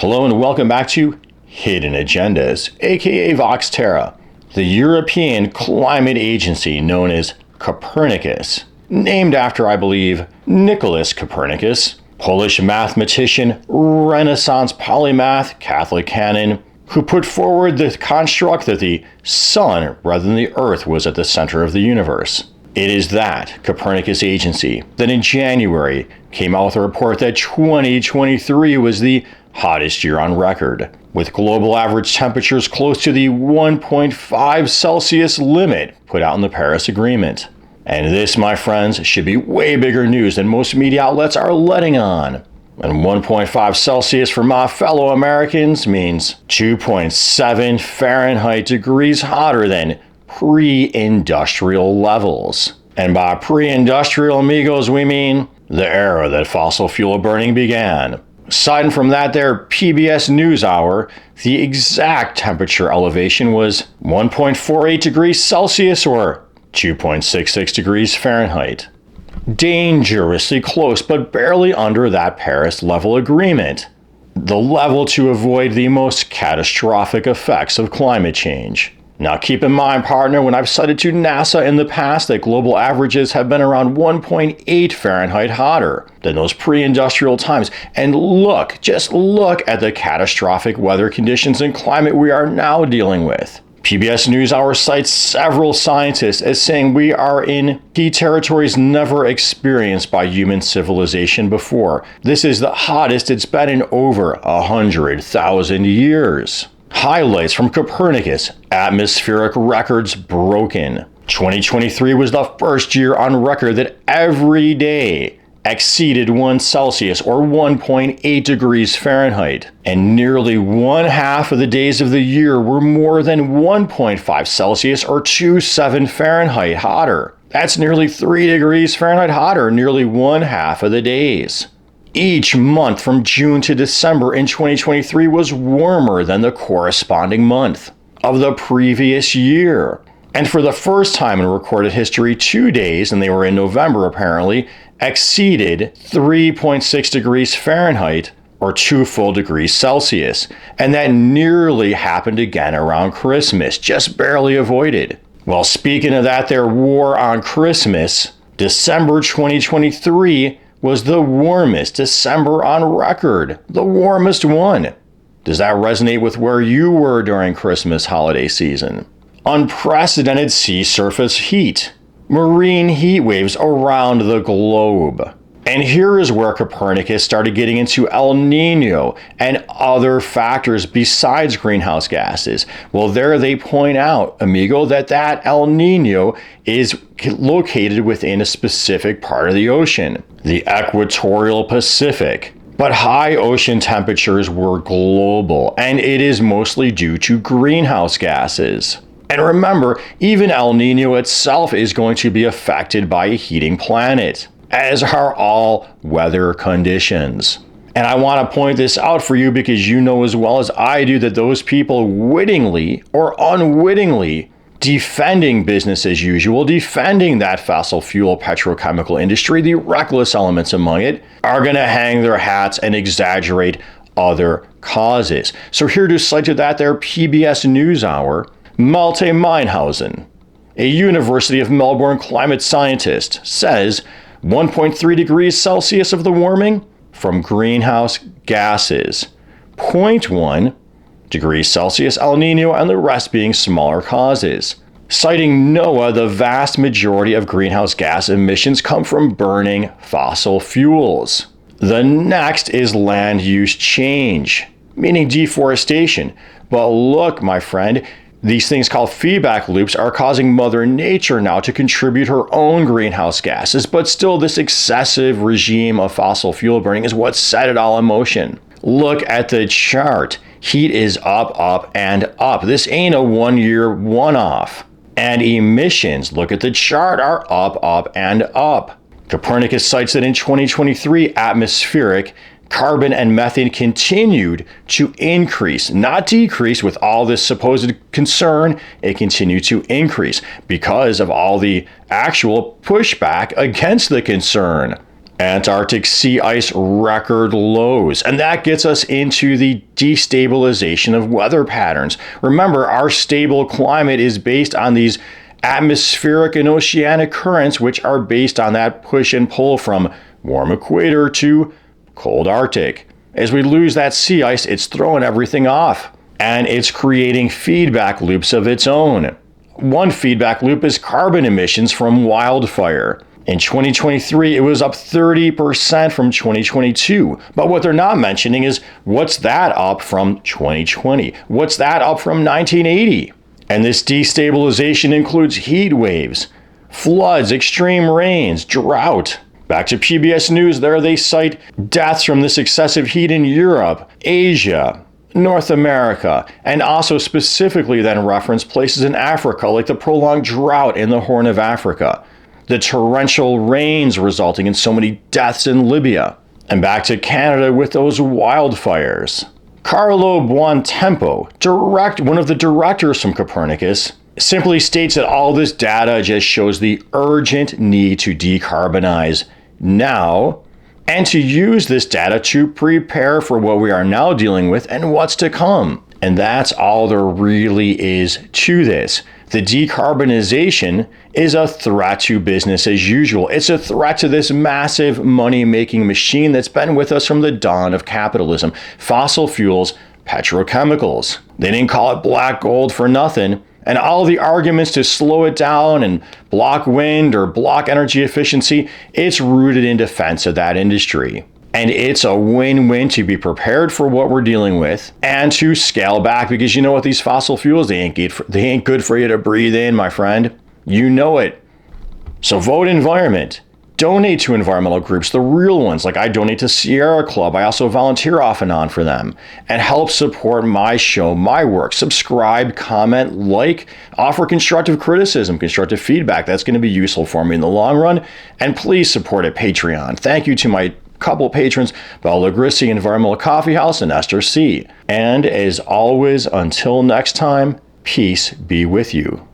Hello and welcome back to Hidden Agendas, aka Vox Terra, the European climate agency known as Copernicus, named after, I believe, Nicholas Copernicus, Polish mathematician, Renaissance polymath, Catholic canon, who put forward the construct that the sun rather than the earth was at the center of the universe. It is that Copernicus agency that in January came out with a report that 2023 was the hottest year on record, with global average temperatures close to the 1.5 Celsius limit put out in the Paris Agreement. And this, my friends, should be way bigger news than most media outlets are letting on. And 1.5 Celsius for my fellow Americans means 2.7 Fahrenheit degrees hotter than pre-industrial levels. And by pre-industrial, amigos, we mean the era that fossil fuel burning began. Aside from that there PBS NewsHour, the exact temperature elevation was 1.48 degrees Celsius or 2.66 degrees Fahrenheit. Dangerously close, but barely under that Paris level agreement, the level to avoid the most catastrophic effects of climate change. Now keep in mind, partner, when I've cited to NASA in the past that global averages have been around 1.8 Fahrenheit hotter than those pre-industrial times. And just look at the catastrophic weather conditions and climate we are now dealing with. PBS NewsHour cites several scientists as saying we are in key territories never experienced by human civilization before. This is the hottest it's been in over 100,000 years. Highlights from Copernicus: atmospheric records broken. 2023 was the first year on record that every day exceeded 1 Celsius or 1.8 degrees Fahrenheit, and nearly one half of the days of the year were more than 1.5 Celsius or 2.7 Fahrenheit hotter. That's nearly 3 degrees Fahrenheit hotter nearly one half of the days. Each month from June to December in 2023 was warmer than the corresponding month of the previous year. And for the first time in recorded history, 2 days, and they were in November apparently, exceeded 3.6 degrees Fahrenheit or 2 full degrees Celsius. And that nearly happened again around Christmas, just barely avoided. Well, speaking of that, their war on Christmas, December 2023 was the warmest December on record, the warmest one. Does that resonate with where you were during Christmas holiday season? Unprecedented sea surface heat, marine heat waves around the globe. And here is where Copernicus started getting into El Nino and other factors besides greenhouse gases. Well, there they point out, amigo, that El Nino is located within a specific part of the ocean, the equatorial Pacific. But high ocean temperatures were global, and it is mostly due to greenhouse gases. And remember, even El Nino itself is going to be affected by a heating planet, as are all weather conditions. And I want to point this out for you because you know as well as I do that those people wittingly or unwittingly defending business as usual, defending that fossil fuel petrochemical industry, the reckless elements among it, are going to hang their hats and exaggerate other causes. So here to cite to that there PBS NewsHour, Malte Meinhausen, a University of Melbourne climate scientist, says 1.3 degrees Celsius of the warming from greenhouse gases, 0.1 degrees Celsius El Nino, and the rest being smaller causes. Citing NOAA, the vast majority of greenhouse gas emissions come from burning fossil fuels. The next is land use change, meaning deforestation. But look, my friend, these things called feedback loops are causing Mother Nature now to contribute her own greenhouse gases, but still this excessive regime of fossil fuel burning is what set it all in motion. Look at the chart. Heat is up, up, and up. This ain't a one-year one-off. And emissions, look at the chart, are up, up, and up. Copernicus cites that in 2023, atmospheric carbon and methane continued to increase, not decrease with all this supposed concern. It continued to increase because of all the actual pushback against the concern. Antarctic sea ice record lows. And that gets us into the destabilization of weather patterns. Remember, our stable climate is based on these atmospheric and oceanic currents, which are based on that push and pull from warm equator to cold Arctic. As we lose that sea ice, it's throwing everything off, and it's creating feedback loops of its own. One feedback loop is carbon emissions from wildfire. In 2023, it was up 30% from 2022. But what they're not mentioning is what's that up from 2020? What's that up from 1980? And this destabilization includes heat waves, floods, extreme rains, drought. Back to PBS News, there they cite deaths from this excessive heat in Europe, Asia, North America, and also specifically then reference places in Africa like the prolonged drought in the Horn of Africa, the torrential rains resulting in so many deaths in Libya, and back to Canada with those wildfires. Carlo Buontempo, one of the directors from Copernicus, simply states that all this data just shows the urgent need to decarbonize now and to use this data to prepare for what we are now dealing with and what's to come. And that's all there really is to this. The decarbonization is a threat to business as usual. It's a threat to this massive money-making machine that's been with us from the dawn of capitalism. Fossil fuels, petrochemicals. They didn't call it black gold for nothing. And all the arguments to slow it down and block wind or block energy efficiency, it's rooted in defense of that industry. And it's a win-win to be prepared for what we're dealing with and to scale back, because you know what, these fossil fuels, they ain't good for you to breathe in, my friend. You know it. So vote environment. Donate to environmental groups, the real ones. Like I donate to Sierra Club. I also volunteer off and on for them. And help support my show, my work. Subscribe, comment, like, offer constructive criticism, constructive feedback. That's going to be useful for me in the long run. And please support at Patreon. Thank you to my couple patrons, Bella Grissi, Environmental Coffee House, and Esther C. And as always, until next time, peace be with you.